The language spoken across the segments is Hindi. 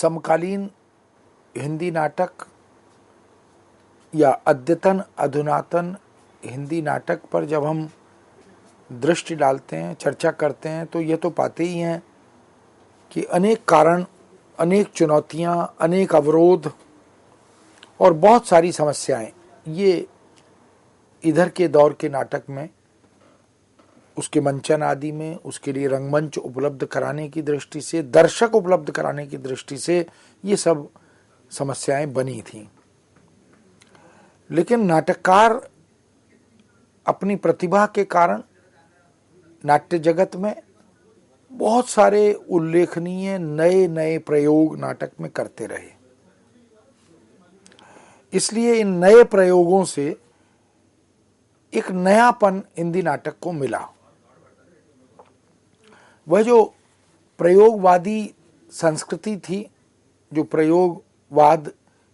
समकालीन हिंदी नाटक या अद्यतन अधुनातन हिंदी नाटक पर जब हम दृष्टि डालते हैं, चर्चा करते हैं, तो ये तो पाते ही हैं कि अनेक कारण, अनेक चुनौतियां, अनेक अवरोध और बहुत सारी समस्याएं ये इधर के दौर के नाटक में, उसके मंचन आदि में, उसके लिए रंगमंच उपलब्ध कराने की दृष्टि से, दर्शक उपलब्ध कराने की दृष्टि से ये सब समस्याएं बनी थीं। लेकिन नाटककार अपनी प्रतिभा के कारण नाट्य जगत में बहुत सारे उल्लेखनीय नए नए प्रयोग नाटक में करते रहे। इसलिए इन नए प्रयोगों से एक नयापन हिंदी नाटक को मिला। वह जो प्रयोगवादी संस्कृति थी, जो प्रयोगवाद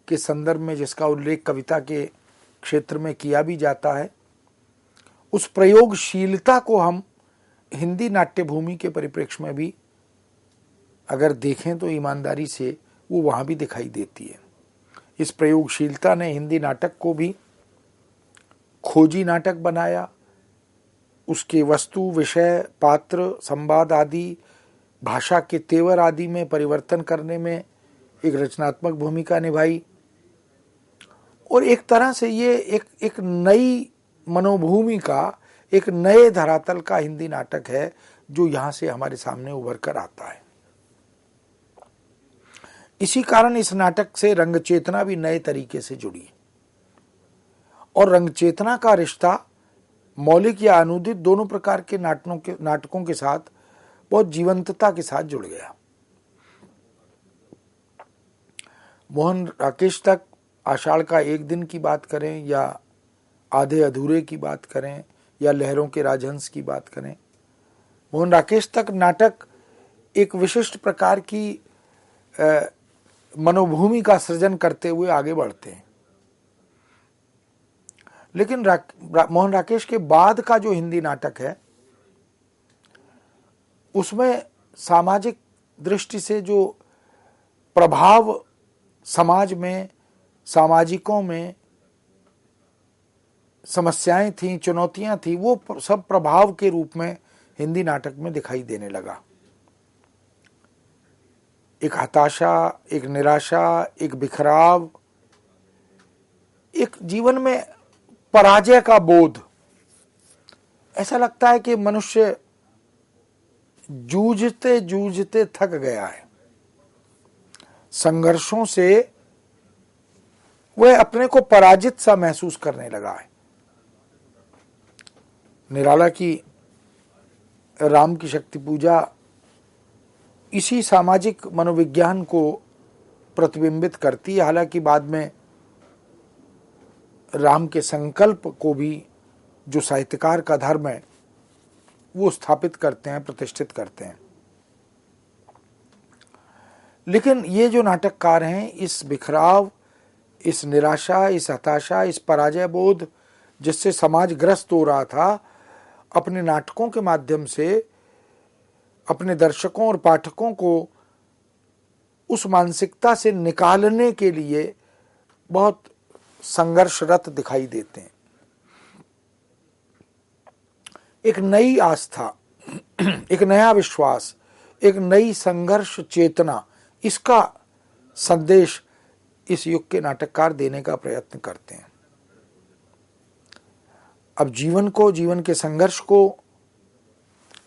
के संदर्भ में जिसका उल्लेख कविता के क्षेत्र में किया भी जाता है, उस प्रयोगशीलता को हम हिंदी नाट्य भूमि के परिप्रेक्ष्य में भी अगर देखें तो ईमानदारी से वो वहाँ भी दिखाई देती है। इस प्रयोगशीलता ने हिंदी नाटक को भी खोजी नाटक बनाया। उसके वस्तु, विषय, पात्र, संवाद आदि, भाषा के तेवर आदि में परिवर्तन करने में एक रचनात्मक भूमिका निभाई। और एक तरह से ये एक नई मनोभूमि का, एक नए धरातल का हिंदी नाटक है जो यहाँ से हमारे सामने उभर कर आता है। इसी कारण इस नाटक से रंग चेतना भी नए तरीके से जुड़ी और रंग चेतना का रिश्ता मौलिक या अनुदित दोनों प्रकार के नाटकों के साथ बहुत जीवंतता के साथ जुड़ गया। मोहन राकेश तक आषाढ़ का एक दिन की बात करें या आधे अधूरे की बात करें या लहरों के राजहंस की बात करें, मोहन राकेश तक नाटक एक विशिष्ट प्रकार की मनोभूमि का सृजन करते हुए आगे बढ़ते हैं। लेकिन मोहन राकेश के बाद का जो हिंदी नाटक है उसमें सामाजिक दृष्टि से जो प्रभाव समाज में, सामाजिकों में समस्याएं थीं, चुनौतियां थीं, वो सब प्रभाव के रूप में हिंदी नाटक में दिखाई देने लगा। एक हताशा, एक निराशा, एक बिखराव, एक जीवन में पराजय का बोध। ऐसा लगता है कि मनुष्य जूझते जूझते थक गया है। संघर्षों से वह अपने को पराजित सा महसूस करने लगा है। निराला की राम की शक्ति पूजा इसी सामाजिक मनोविज्ञान को प्रतिबिंबित करती है। हालांकि बाद में राम के संकल्प को भी जो साहित्यकार का धर्म है वो स्थापित करते हैं, प्रतिष्ठित करते हैं। लेकिन ये जो नाटककार हैं, इस बिखराव, इस निराशा, इस हताशा, इस पराजय बोध जिससे समाज ग्रस्त हो रहा था, अपने नाटकों के माध्यम से अपने दर्शकों और पाठकों को उस मानसिकता से निकालने के लिए बहुत संघर्षरत दिखाई देते हैं। एक नई आस्था, एक नया विश्वास, एक नई संघर्ष चेतना, इसका संदेश इस युग के नाटककार देने का प्रयत्न करते हैं। अब जीवन को, जीवन के संघर्ष को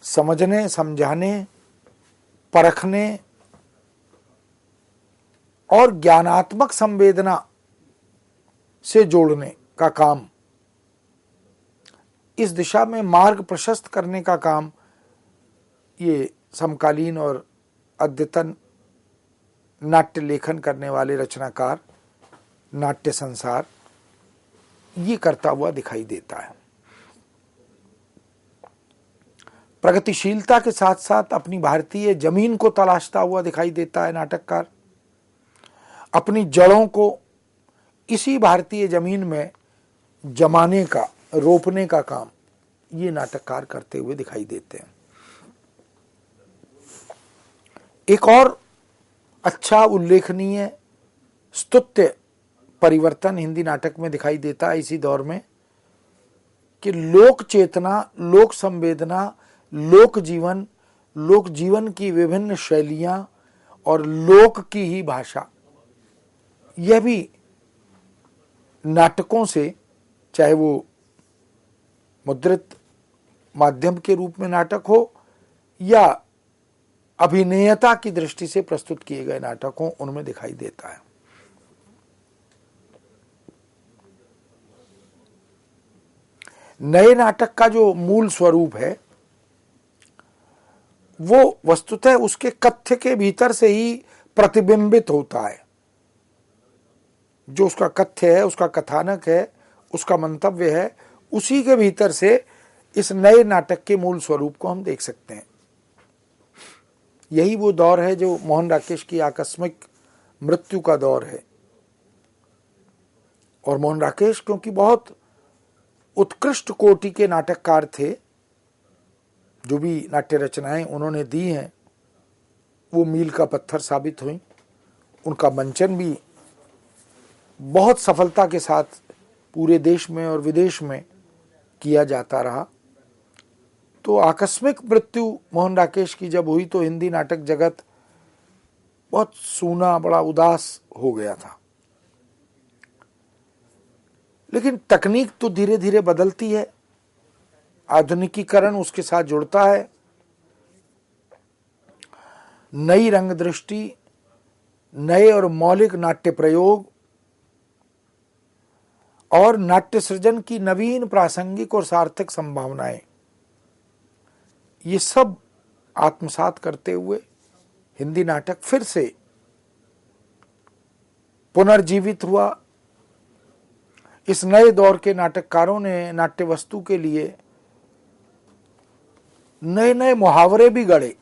समझने, समझाने, परखने और ज्ञानात्मक संवेदना से जोड़ने का काम, इस दिशा में मार्ग प्रशस्त करने का काम ये समकालीन और अद्यतन नाट्य लेखन करने वाले रचनाकार, नाट्य संसार ये करता हुआ दिखाई देता है। प्रगतिशीलता के साथ साथ अपनी भारतीय जमीन को तलाशता हुआ दिखाई देता है नाटककार। अपनी जड़ों को इसी भारतीय जमीन में जमाने का, रोपने का काम ये नाटककार करते हुए दिखाई देते हैं। एक और अच्छा उल्लेखनीय स्तुत्य परिवर्तन हिंदी नाटक में दिखाई देता है इसी दौर में कि लोक चेतना, लोक संवेदना, लोक जीवन की विभिन्न शैलियां और लोक की ही भाषा, यह भी नाटकों से, चाहे वो मुद्रित माध्यम के रूप में नाटक हो या अभिनेयता की दृष्टि से प्रस्तुत किए गए नाटक हो, उनमें दिखाई देता है। नए नाटक का जो मूल स्वरूप है वो वस्तुतः उसके कथ्य के भीतर से ही प्रतिबिंबित होता है। जो उसका कथ्य है, उसका कथानक है, उसका मंतव्य है, उसी के भीतर से इस नए नाटक के मूल स्वरूप को हम देख सकते हैं। यही वो दौर है जो मोहन राकेश की आकस्मिक मृत्यु का दौर है। और मोहन राकेश क्योंकि बहुत उत्कृष्ट कोटि के नाटककार थे, जो भी नाट्य रचनाएं उन्होंने दी हैं वो मील का पत्थर साबित हुई। उनका मंचन भी बहुत सफलता के साथ पूरे देश में और विदेश में किया जाता रहा। तो आकस्मिक मृत्यु मोहन राकेश की जब हुई तो हिंदी नाटक जगत बहुत सूना, बड़ा उदास हो गया था। लेकिन तकनीक तो धीरे धीरे बदलती है, आधुनिकीकरण उसके साथ जुड़ता है, नई रंग दृष्टि, नए और मौलिक नाट्य प्रयोग और नाट्य सृजन की नवीन प्रासंगिक और सार्थक संभावनाएं, ये सब आत्मसात करते हुए हिंदी नाटक फिर से पुनर्जीवित हुआ। इस नए दौर के नाटककारों ने नाट्य वस्तु के लिए नए नए मुहावरे भी गढ़े,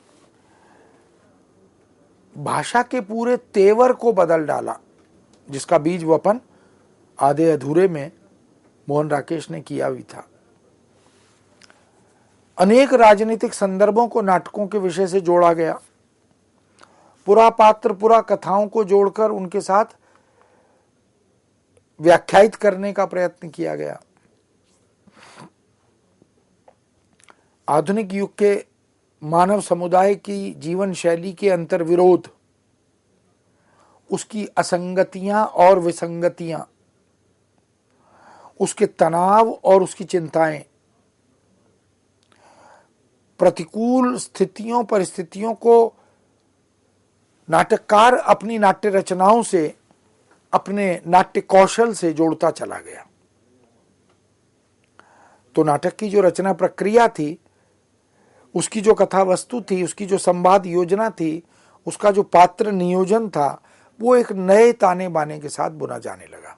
भाषा के पूरे तेवर को बदल डाला, जिसका बीज वपन आधे अधूरे में मोहन राकेश ने किया भी था। अनेक राजनीतिक संदर्भों को नाटकों के विषय से जोड़ा गया, पुरा पात्र, पुरा कथाओं को जोड़कर उनके साथ व्याख्यायित करने का प्रयत्न किया गया। आधुनिक युग के मानव समुदाय की जीवन शैली के अंतर्विरोध, उसकी असंगतियां और विसंगतियां, उसके तनाव और उसकी चिंताएं, प्रतिकूल स्थितियों परिस्थितियों को नाटककार अपनी नाट्य रचनाओं से, अपने नाट्य कौशल से जोड़ता चला गया। तो नाटक की जो रचना प्रक्रिया थी, उसकी जो कथा वस्तु थी, उसकी जो संवाद योजना थी, उसका जो पात्र नियोजन था, वो एक नए ताने बाने के साथ बुना जाने लगा।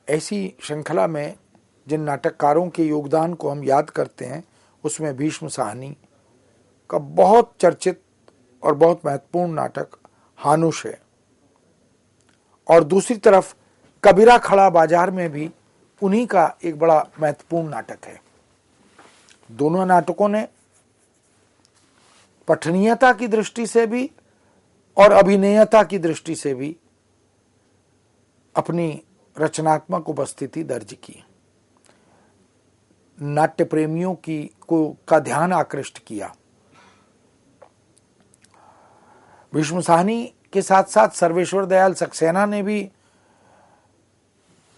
ऐसी श्रृंखला में जिन नाटककारों के योगदान को हम याद करते हैं, उसमें भीष्म साहनी का बहुत चर्चित और बहुत महत्वपूर्ण नाटक हानुश है। और दूसरी तरफ कबीरा खड़ा बाजार में भी उन्हीं का एक बड़ा महत्वपूर्ण नाटक है। दोनों नाटकों ने पठनीयता की दृष्टि से भी और अभिनेयता की दृष्टि से भी अपनी रचनात्मक उपस्थिति दर्ज की, नाट्य प्रेमियों का ध्यान आकृष्ट किया। भीष्म साहनी के साथ साथ सर्वेश्वर दयाल सक्सेना ने भी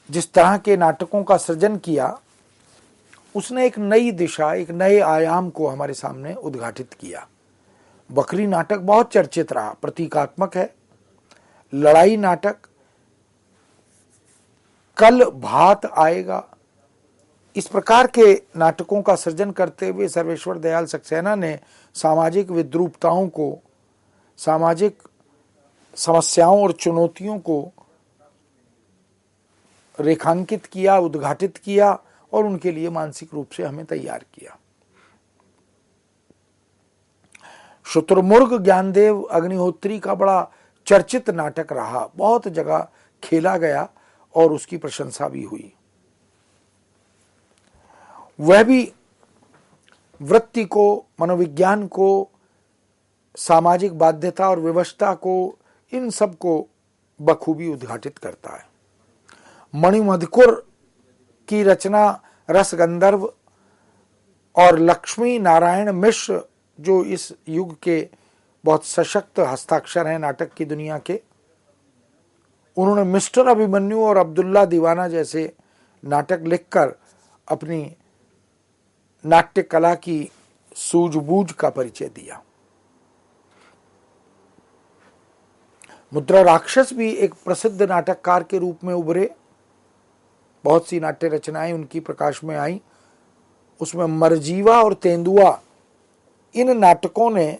जिस तरह के नाटकों का सृजन किया, उसने एक नई दिशा, एक नए आयाम को हमारे सामने उद्घाटित किया। बकरी नाटक बहुत चर्चित रहा, प्रतीकात्मक है। लड़ाई नाटक, कल भात आएगा, इस प्रकार के नाटकों का सृजन करते हुए सर्वेश्वर दयाल सक्सेना ने सामाजिक विद्रूपताओं को, सामाजिक समस्याओं और चुनौतियों को रेखांकित किया, उद्घाटित किया और उनके लिए मानसिक रूप से हमें तैयार किया। शुतुरमुर्ग ज्ञानदेव अग्निहोत्री का बड़ा चर्चित नाटक रहा, बहुत जगह खेला गया और उसकी प्रशंसा भी हुई। वह भी वृत्ति को, मनोविज्ञान को सामाजिक बाध्यता और विवशता को, इन सब को बखूबी उद्घाटित करता है। मणिमधुकर की रचना रसगंधर्व और लक्ष्मी नारायण मिश्र, जो इस युग के बहुत सशक्त हस्ताक्षर हैं नाटक की दुनिया के, उन्होंने मिस्टर अभिमन्यु और अब्दुल्ला दीवाना जैसे नाटक लिखकर अपनी नाट्य कला की सूझबूझ का परिचय दिया। मुद्रा राक्षस भी एक प्रसिद्ध नाटककार के रूप में उभरे। बहुत सी नाट्य रचनाएं उनकी प्रकाश में आई। उसमें मरजीवा और तेंदुआ, इन नाटकों ने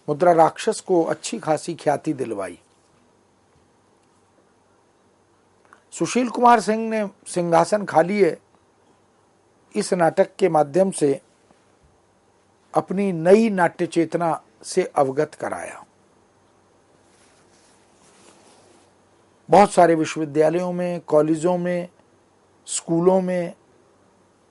मुद्रा राक्षस को अच्छी खासी ख्याति दिलवाई। सुशील कुमार सिंह ने सिंहासन खालिए इस नाटक के माध्यम से अपनी नई नाट्य चेतना से अवगत कराया। बहुत सारे विश्वविद्यालयों में, कॉलेजों में, स्कूलों में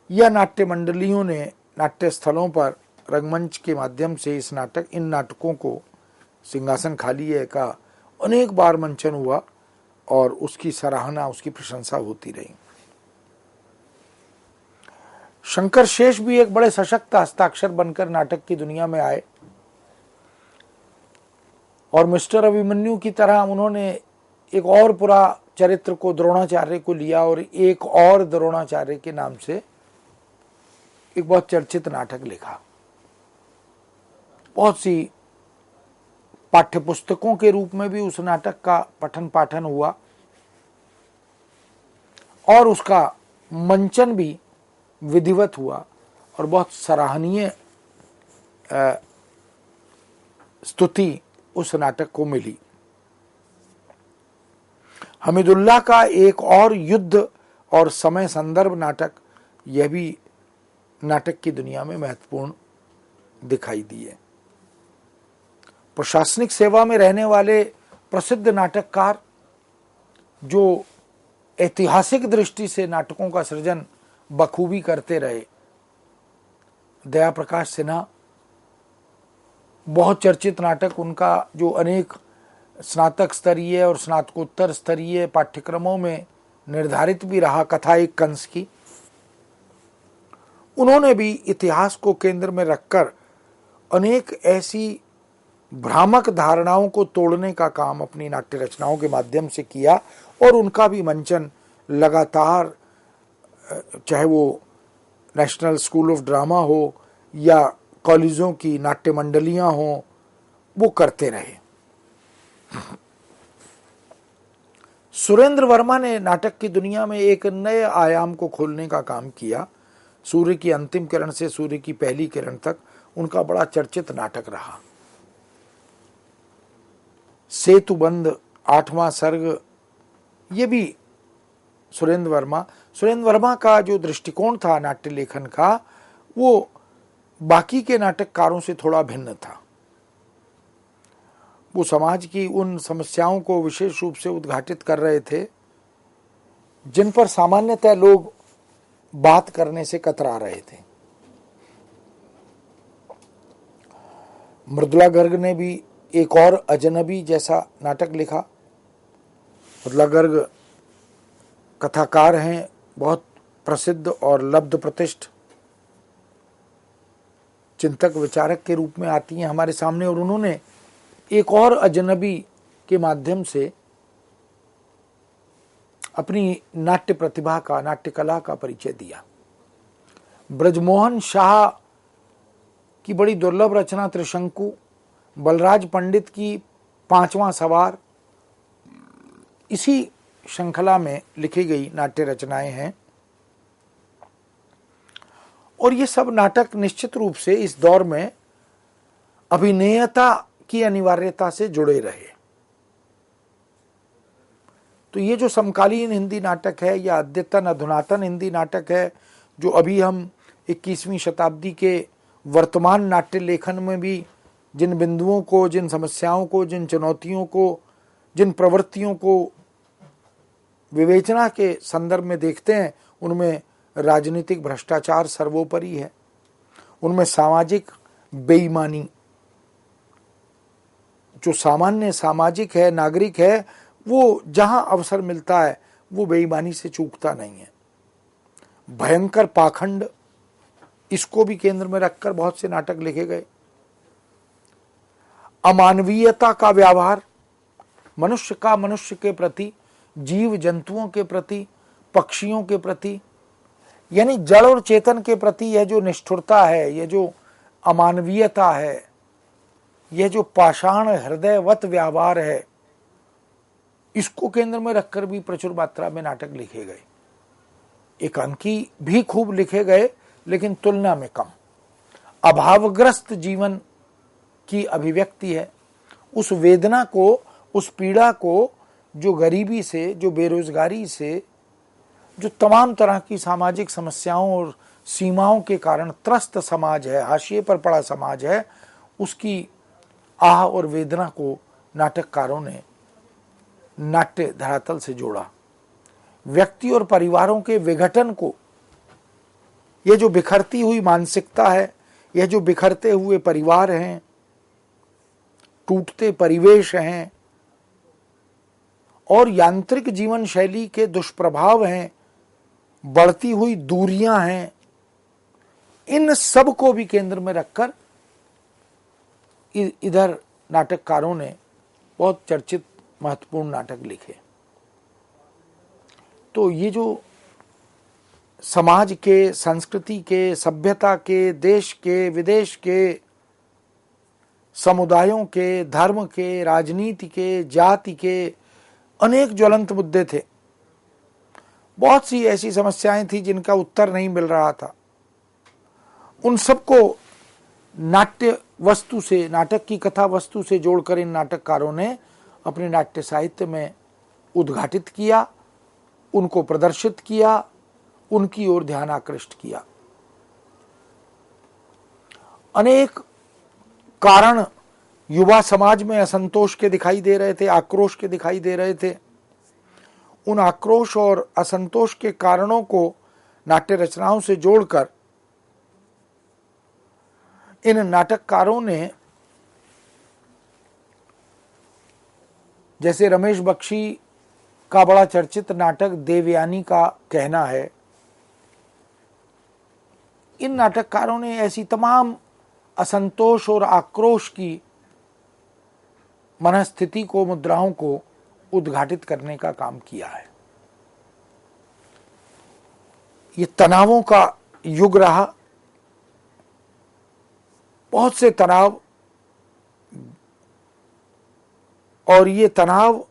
या नाट्य मंडलियों ने नाट्य स्थलों पर रंगमंच के माध्यम से इन नाटकों को, सिंहासन खालिए का अनेक बार मंचन हुआ और उसकी सराहना, उसकी प्रशंसा होती रही। शंकर शेष भी एक बड़े सशक्त हस्ताक्षर बनकर नाटक की दुनिया में आए और मिस्टर अभिमन्यु की तरह उन्होंने एक और पूरा चरित्र को, द्रोणाचार्य को लिया और एक और द्रोणाचार्य के नाम से एक बहुत चर्चित नाटक लिखा। बहुत सी पाठ्यपुस्तकों के रूप में भी उस नाटक का पठन पाठन हुआ और उसका मंचन भी विधिवत हुआ और बहुत सराहनीय स्तुति उस नाटक को मिली। हमीदुल्लाह का एक और युद्ध और समय संदर्भ नाटक, यह भी नाटक की दुनिया में महत्वपूर्ण दिखाई दिए। प्रशासनिक सेवा में रहने वाले प्रसिद्ध नाटककार जो ऐतिहासिक दृष्टि से नाटकों का सृजन बखूबी करते रहे, दया प्रकाश सिन्हा, बहुत चर्चित नाटक उनका जो अनेक स्नातक स्तरीय और स्नातकोत्तर स्तरीय पाठ्यक्रमों में निर्धारित भी रहा, कथा एक कंस की। उन्होंने भी इतिहास को केंद्र में रखकर अनेक ऐसी भ्रामक धारणाओं को तोड़ने का काम अपनी नाट्य रचनाओं के माध्यम से किया और उनका भी मंचन लगातार, चाहे वो नेशनल स्कूल ऑफ ड्रामा हो या कॉलेजों की नाट्य मंडलियां हों, वो करते रहे। सुरेंद्र वर्मा ने नाटक की दुनिया में एक नए आयाम को खोलने का काम किया। सूर्य की अंतिम किरण से सूर्य की पहली किरण तक उनका बड़ा चर्चित नाटक रहा। सेतुबंध, आठवां सर्ग, ये भी सुरेंद्र वर्मा का जो दृष्टिकोण था नाट्य लेखन का, वो बाकी के नाटककारों से थोड़ा भिन्न था। वो समाज की उन समस्याओं को विशेष रूप से उद्घाटित कर रहे थे जिन पर सामान्यतः लोग बात करने से कतरा रहे थे। मृदुला गर्ग ने भी एक और अजनबी जैसा नाटक लिखा। मृदुला गर्ग कथाकार हैं, बहुत प्रसिद्ध और लब्ध प्रतिष्ठ चिंतक विचारक के रूप में आती हैं हमारे सामने, और उन्होंने एक और अजनबी के माध्यम से अपनी नाट्य प्रतिभा का, नाट्य कला का परिचय दिया। ब्रजमोहन शाह की बड़ी दुर्लभ रचना त्रिशंकु, बलराज पंडित की पांचवां सवार, इसी श्रृंखला में लिखी गई नाट्य रचनाएं हैं। और ये सब नाटक निश्चित रूप से इस दौर में अभिनेयता की अनिवार्यता से जुड़े रहे। तो ये जो समकालीन हिंदी नाटक है या अद्यतन अधुनातन हिंदी नाटक है, जो अभी हम 21वीं शताब्दी के वर्तमान नाट्य लेखन में भी जिन बिंदुओं को, जिन समस्याओं को, जिन चुनौतियों को, जिन प्रवृत्तियों को विवेचना के संदर्भ में देखते हैं, उनमें राजनीतिक भ्रष्टाचार सर्वोपरि है, उनमें सामाजिक बेईमानी जो सामान्य सामाजिक है, नागरिक है, वो जहां अवसर मिलता है वो बेईमानी से चूकता नहीं है। भयंकर पाखंड, इसको भी केंद्र में रखकर बहुत से नाटक लिखे गए। अमानवीयता का व्यवहार, मनुष्य का मनुष्य के प्रति, जीव जंतुओं के प्रति, पक्षियों के प्रति, यानी जड़ और चेतन के प्रति यह जो निष्ठुरता है, यह जो अमानवीयता है, यह जो पाषाण हृदयवत व्यवहार है, इसको केंद्र में रखकर भी प्रचुर मात्रा में नाटक लिखे गए। एकांकी भी खूब लिखे गए, लेकिन तुलना में कम। अभावग्रस्त जीवन की अभिव्यक्ति है, उस वेदना को, उस पीड़ा को, जो गरीबी से, जो बेरोजगारी से, जो तमाम तरह की सामाजिक समस्याओं और सीमाओं के कारण त्रस्त समाज है, हाशिए पर पड़ा समाज है, उसकी आह और वेदना को नाटककारों ने नाट्य धरातल से जोड़ा। व्यक्ति और परिवारों के विघटन को, यह जो बिखरती हुई मानसिकता है, यह जो बिखरते हुए परिवार हैं, टूटते परिवेश हैं और यांत्रिक जीवन शैली के दुष्प्रभाव हैं, बढ़ती हुई दूरियां हैं, इन सब को भी केंद्र में रखकर इधर नाटककारों ने बहुत चर्चित महत्वपूर्ण नाटक लिखे। तो ये जो समाज के, संस्कृति के, सभ्यता के, देश के, विदेश के, समुदायों के, धर्म के, राजनीति के, जाति के अनेक ज्वलंत मुद्दे थे। बहुत सी ऐसी समस्याएं थी जिनका उत्तर नहीं मिल रहा था। उन सबको नाट्य वस्तु से, नाटक की कथा वस्तु से जोड़कर इन नाटककारों ने अपने नाट्य साहित्य में उद्घाटित किया, उनको प्रदर्शित किया, उनकी ओर ध्यान आकृष्ट किया। अनेक कारण युवा समाज में असंतोष के दिखाई दे रहे थे, आक्रोश के दिखाई दे रहे थे। उन आक्रोश और असंतोष के कारणों को नाट्य रचनाओं से जोड़कर इन नाटककारों ने, जैसे रमेश बख्शी का बड़ा चर्चित नाटक देवयानी का कहना है, इन नाटककारों ने ऐसी तमाम असंतोष और आक्रोश की मनस्थिति को, मुद्राओं को उद्घाटित करने का काम किया है। ये तनावों का युग रहा, बहुत से तनाव, और ये तनाव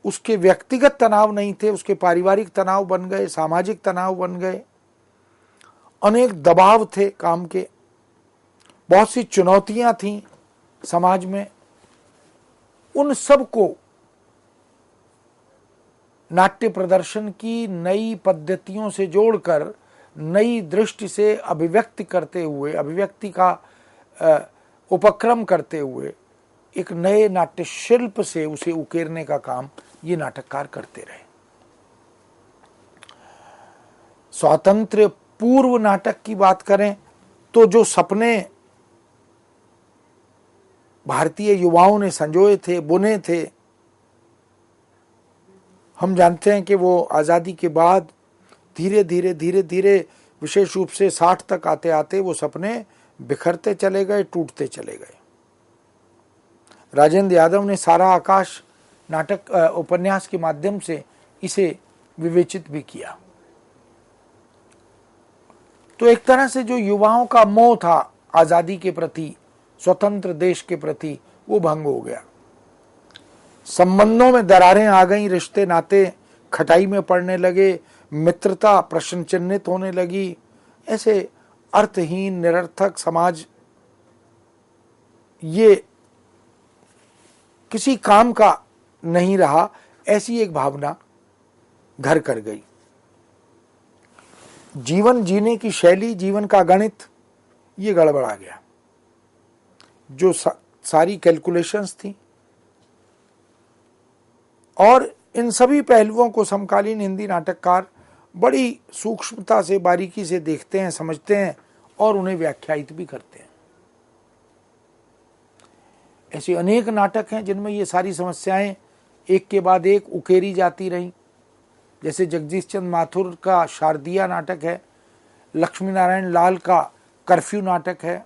उसके व्यक्तिगत तनाव नहीं थे, उसके पारिवारिक तनाव बन गए, सामाजिक तनाव बन गए। अनेक दबाव थे काम के, बहुत सी चुनौतियां थीं समाज में। उन सब को नाट्य प्रदर्शन की नई पद्धतियों से जोड़कर, नई दृष्टि से अभिव्यक्त करते हुए, अभिव्यक्ति का उपक्रम करते हुए, एक नए नाट्य शिल्प से उसे उकेरने का काम ये नाटककार करते रहे। स्वातंत्र्य पूर्व नाटक की बात करें तो जो सपने भारतीय युवाओं ने संजोए थे, बुने थे, हम जानते हैं कि वो आज़ादी के बाद धीरे धीरे विशेष रूप से 60 तक आते आते वो सपने बिखरते चले गए, टूटते चले गए। राजेंद्र यादव ने सारा आकाश नाटक उपन्यास के माध्यम से इसे विवेचित भी किया। तो एक तरह से जो युवाओं का मोह था आजादी के प्रति, स्वतंत्र देश के प्रति, वो भंग हो गया। संबंधों में दरारें आ गईं, रिश्ते नाते खटाई में पड़ने लगे, मित्रता प्रश्न चिन्हित होने लगी। ऐसे अर्थहीन, निरर्थक समाज ये किसी काम का नहीं रहा, ऐसी एक भावना घर कर गई। जीवन जीने की शैली, जीवन का गणित, ये गड़बड़ा गया। जो सारी कैलकुलेशंस थी, और इन सभी पहलुओं को समकालीन हिंदी नाटककार बड़ी सूक्ष्मता से, बारीकी से देखते हैं, समझते हैं और उन्हें व्याख्यायित भी करते हैं। ऐसे अनेक नाटक हैं जिनमें ये सारी समस्याएं एक के बाद एक उकेरी जाती रहीं। जैसे जगदीश चंद्र माथुर का शारदिया नाटक है, लक्ष्मी नारायण लाल का कर्फ्यू नाटक है,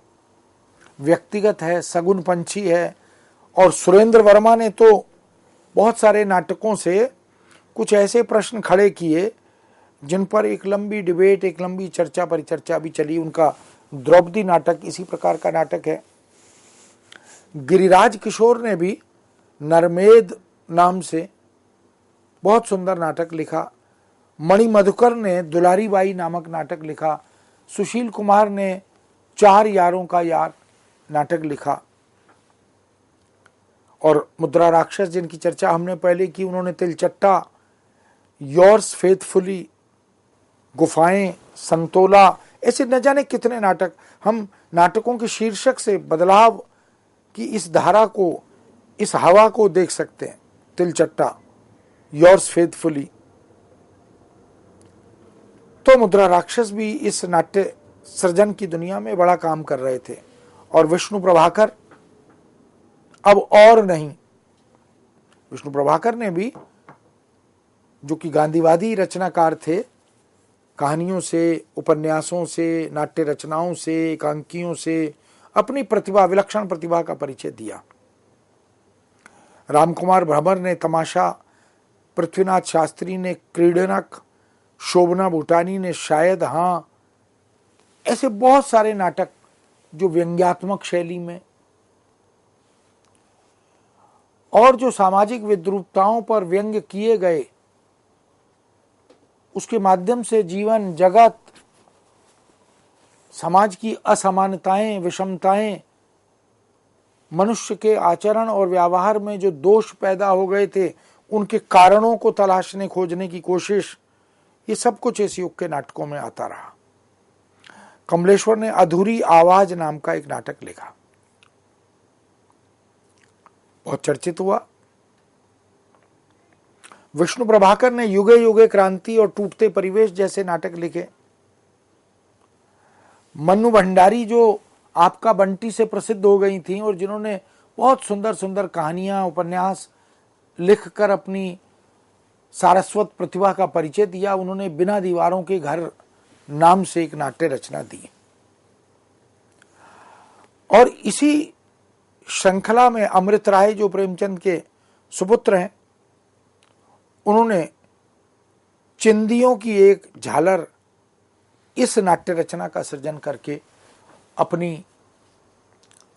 व्यक्तिगत है, सगुन पंछी है, और सुरेंद्र वर्मा ने तो बहुत सारे नाटकों से कुछ ऐसे प्रश्न खड़े किए जिन पर एक लंबी डिबेट, एक लंबी चर्चा परिचर्चा भी चली। उनका द्रौपदी नाटक इसी प्रकार का नाटक है। गिरिराज किशोर ने भी नरमेद नाम से बहुत सुंदर नाटक लिखा। मणि मधुकर ने दुलारी बाई नामक नाटक लिखा। सुशील कुमार ने चार यारों का यार नाटक लिखा। और मुद्रा राक्षस जिनकी चर्चा हमने पहले की, उन्होंने तिलचट्टा, योर्स फेथफुली, गुफाएं, संतोला, ऐसे न जाने कितने नाटक। हम नाटकों के शीर्षक से बदलाव की इस धारा को, इस हवा को देख सकते हैं। तिलचट्टा, योर्स फेथफुली। तो मुद्रा राक्षस भी इस नाट्य सृजन की दुनिया में बड़ा काम कर रहे थे। और विष्णु प्रभाकर अब और नहीं, विष्णु प्रभाकर ने भी, जो कि गांधीवादी रचनाकार थे, कहानियों से, उपन्यासों से, नाट्य रचनाओं से, एकांकियों से अपनी प्रतिभा, विलक्षण प्रतिभा का परिचय दिया। रामकुमार भ्रमर ने तमाशा, पृथ्वीनाथ शास्त्री ने क्रीडनक, शोभना भूटानी ने शायद हाँ, ऐसे बहुत सारे नाटक जो व्यंग्यात्मक शैली में और जो सामाजिक विद्रूपताओं पर व्यंग्य किए गए, उसके माध्यम से जीवन, जगत, समाज की असमानताएं, विषमताएं, मनुष्य के आचरण और व्यवहार में जो दोष पैदा हो गए थे, उनके कारणों को तलाशने, खोजने की कोशिश, ये सब कुछ इस युग के नाटकों में आता रहा। कमलेश्वर ने अधूरी आवाज नाम का एक नाटक लिखा, बहुत चर्चित हुआ। विष्णु प्रभाकर ने युगे युगे क्रांति और टूटते परिवेश जैसे नाटक लिखे। मन्नू भंडारी, जो आपका बंटी से प्रसिद्ध हो गई थी और जिन्होंने बहुत सुंदर सुंदर कहानियां, उपन्यास लिखकर अपनी सारस्वत प्रतिभा का परिचय दिया, उन्होंने बिना दीवारों के घर नाम से एक नाट्य रचना दी। और इसी श्रृंखला में अमृत राय, जो प्रेमचंद के सुपुत्र हैं, उन्होंने चिंदियों की एक झालर इस नाट्य रचना का सृजन करके अपनी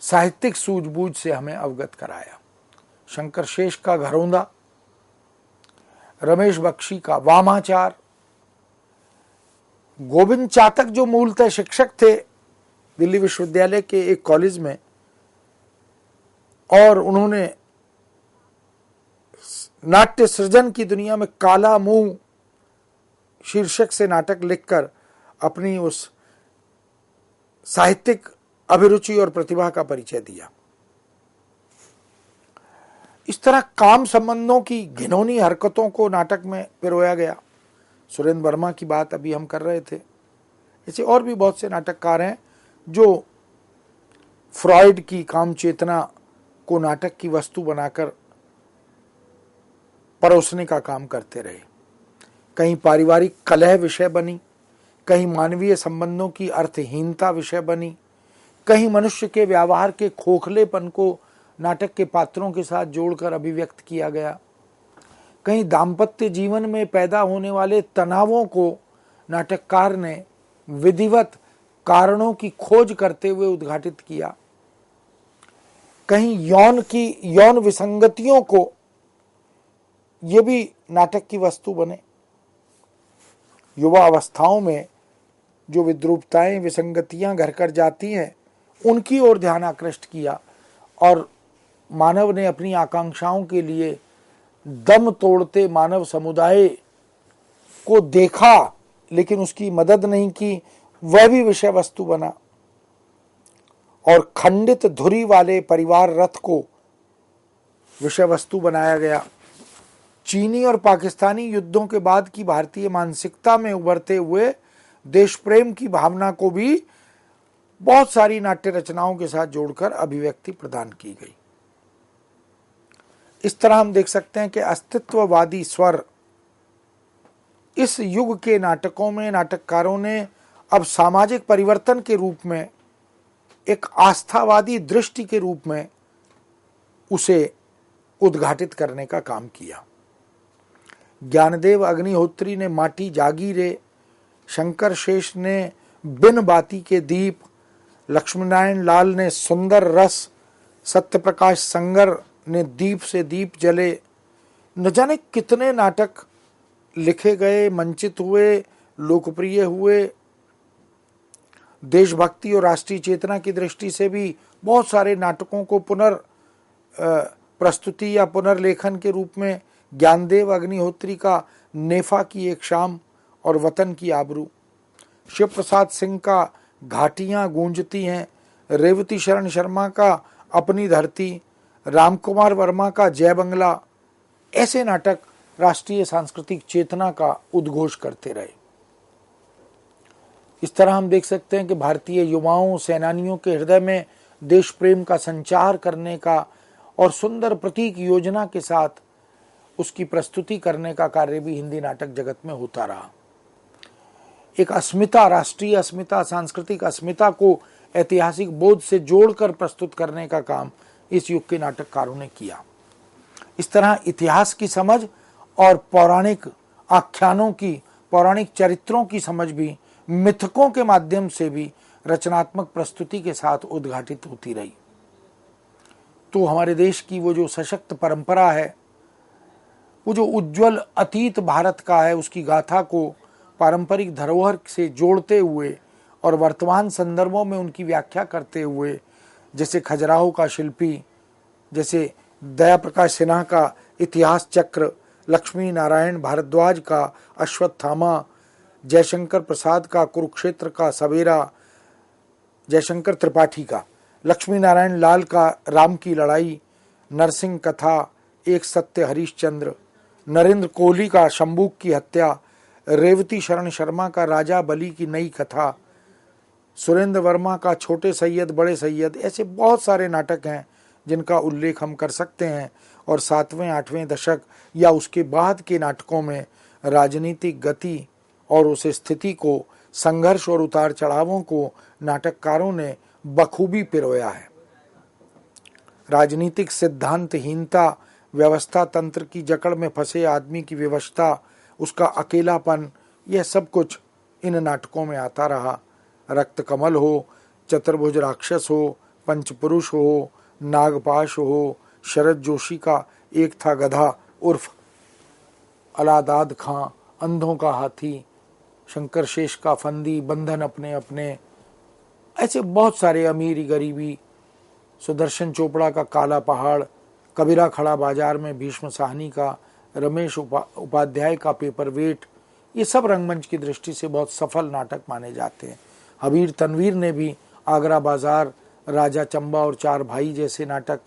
साहित्यिक सूझबूझ से हमें अवगत कराया। शंकर शेष का घरौंदा, रमेश बख्शी का वामाचार, गोविंद चातक जो मूलतः शिक्षक थे दिल्ली विश्वविद्यालय के एक कॉलेज में, और उन्होंने नाट्य सृजन की दुनिया में काला मुंह शीर्षक से नाटक लिखकर अपनी उस साहित्यिक अभिरुचि और प्रतिभा का परिचय दिया। इस तरह काम संबंधों की घिनौनी हरकतों को नाटक में पिरोया गया। सुरेंद्र वर्मा की बात अभी हम कर रहे थे। ऐसे और भी बहुत से नाटककार हैं जो फ्रॉइड की काम चेतना को नाटक की वस्तु बनाकर परोसने का काम करते रहे। कहीं पारिवारिक कलह विषय बनी, कहीं मानवीय संबंधों की अर्थहीनता विषय बनी, कहीं मनुष्य के व्यवहार के खोखलेपन को नाटक के पात्रों के साथ जोड़कर अभिव्यक्त किया गया, कहीं दाम्पत्य जीवन में पैदा होने वाले तनावों को नाटककार ने विधिवत कारणों की खोज करते हुए उद्घाटित किया, कहीं यौन विसंगतियों को ये भी नाटक की वस्तु बने। युवा अवस्थाओं में जो विद्रूपताएं, विसंगतियां घर कर जाती हैं, उनकी ओर ध्यान आकृष्ट किया और मानव ने अपनी आकांक्षाओं के लिए दम तोड़ते मानव समुदाय को देखा, लेकिन उसकी मदद नहीं की, वह भी विषय वस्तु बना। और खंडित धुरी वाले परिवार रथ को विषय वस्तु बनाया गया। चीनी और पाकिस्तानी युद्धों के बाद की भारतीय मानसिकता में उभरते हुए देश प्रेम की भावना को भी बहुत सारी नाट्य रचनाओं के साथ जोड़कर अभिव्यक्ति प्रदान की गई। इस तरह हम देख सकते हैं कि अस्तित्ववादी स्वर इस युग के नाटकों में नाटककारों ने अब सामाजिक परिवर्तन के रूप में, एक आस्थावादी दृष्टि के रूप में उसे उद्घाटित करने का काम किया। ज्ञानदेव अग्निहोत्री ने माटी जागी रे, शंकर शेष ने बिन बाती के दीप, लक्ष्मीनारायण लाल ने सुंदर रस, सत्यप्रकाश संगर ने दीप से दीप जले, न जाने कितने नाटक लिखे गए, मंचित हुए, लोकप्रिय हुए। देशभक्ति और राष्ट्रीय चेतना की दृष्टि से भी बहुत सारे नाटकों को प्रस्तुति या पुनर्लेखन के रूप में ज्ञानदेव अग्निहोत्री का नेफा की एक शाम और वतन की आबरू, शिव प्रसाद सिंह का घाटियां गूंजती हैं, रेवती शरण शर्मा का अपनी धरती, रामकुमार वर्मा का जय बंगला, ऐसे नाटक राष्ट्रीय सांस्कृतिक चेतना का उद्घोष करते रहे। इस तरह हम देख सकते हैं कि भारतीय युवाओं, सेनानियों के हृदय में देश प्रेम का संचार करने का और सुंदर प्रतीक योजना के साथ उसकी प्रस्तुति करने का कार्य भी हिंदी नाटक जगत में होता रहा। एक अस्मिता, राष्ट्रीय अस्मिता, सांस्कृतिक अस्मिता को ऐतिहासिक बोध से जोड़कर प्रस्तुत करने का काम इस युग के नाटककारों ने किया। इस तरह इतिहास की समझ और पौराणिक आख्यानों की, पौराणिक चरित्रों की समझ भी मिथकों के माध्यम से भी रचनात्मक प्रस्तुति के साथ उद्घाटित होती रही। तो हमारे देश की वो जो सशक्त परंपरा है, वो जो उज्जवल अतीत भारत का है, उसकी गाथा को पारंपरिक धरोहर से जोड़ते हुए और वर्तमान संदर्भों में उनकी व्याख्या करते हुए, जैसे खजुराहो का शिल्पी, जैसे दया प्रकाश सिन्हा का इतिहास चक्र, लक्ष्मी नारायण भारद्वाज का अश्वत्थामा, जयशंकर प्रसाद का कुरुक्षेत्र का सवेरा, जयशंकर त्रिपाठी का लक्ष्मी नारायण लाल का राम की लड़ाई, नरसिंह कथा, एक सत्य हरिश्चंद्र, नरेंद्र कोहली का शंबूक की हत्या, रेवती शरण शर्मा का राजा बली की नई कथा, सुरेंद्र वर्मा का छोटे सैयद बड़े सैयद, ऐसे बहुत सारे नाटक हैं जिनका उल्लेख हम कर सकते हैं। और 7वें 8वें दशक या उसके बाद के नाटकों में राजनीतिक गति और उस स्थिति को, संघर्ष और उतार चढ़ावों को नाटककारों ने बखूबी पिरोया है। राजनीतिक सिद्धांतहीनता, व्यवस्था तंत्र की जकड़ में फंसे आदमी की विवशता, उसका अकेलापन, यह सब कुछ इन नाटकों में आता रहा। रक्त कमल हो, चतुर्भुज राक्षस हो, पंचपुरुष हो, नागपाश हो, शरद जोशी का एक था गधा उर्फ अलादाद खां, अंधों का हाथी, शंकर शेष का फंदी, बंधन अपने अपने, ऐसे बहुत सारे, अमीरी गरीबी, सुदर्शन चोपड़ा का काला पहाड़, कबीरा खड़ा बाजार में भीष्म साहनी का, रमेश उपाध्याय का पेपर वेट, ये सब रंगमंच की दृष्टि से बहुत सफल नाटक माने जाते हैं। हबीर तनवीर ने भी आगरा बाजार, राजा चंबा और चार भाई जैसे नाटक,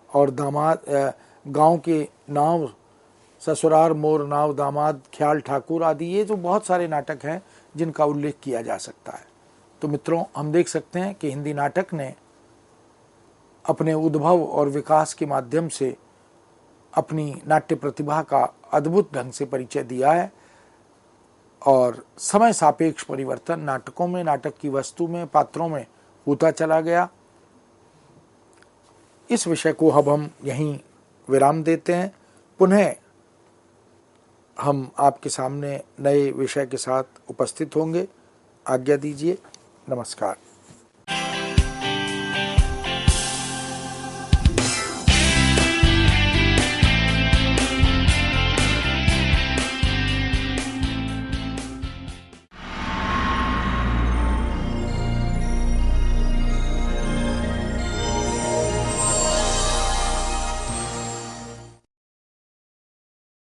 और दामाद गांव के नाव, ससुरार मोर नाव दामाद, ख्याल ठाकुर आदि, ये जो बहुत सारे नाटक हैं जिनका उल्लेख किया जा सकता है। तो मित्रों, हम देख सकते हैं कि हिंदी नाटक ने अपने उद्भव और विकास के माध्यम से अपनी नाट्य प्रतिभा का अद्भुत ढंग से परिचय दिया है और समय सापेक्ष परिवर्तन नाटकों में, नाटक की वस्तु में, पात्रों में होता चला गया। इस विषय को अब हम यहीं विराम देते हैं। पुनः हम आपके सामने नए विषय के साथ उपस्थित होंगे। आज्ञा दीजिए। नमस्कार।